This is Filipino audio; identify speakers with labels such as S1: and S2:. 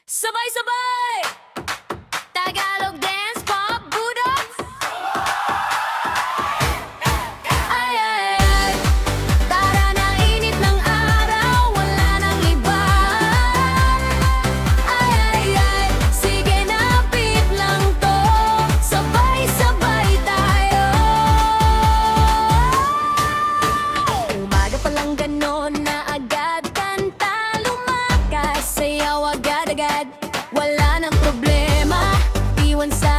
S1: Sabay-sabay! Tagalog dance, pop, budok. Ay, ay, ay. Tara na, init ng araw, wala nang iba. Ay, ay, ay. Sige na, beat lang to. Sabay-sabay tayo. Umaga pa lang ganon na agad kanta, lumakas, sayaw agad-agad. Wala nang problema, iwan sa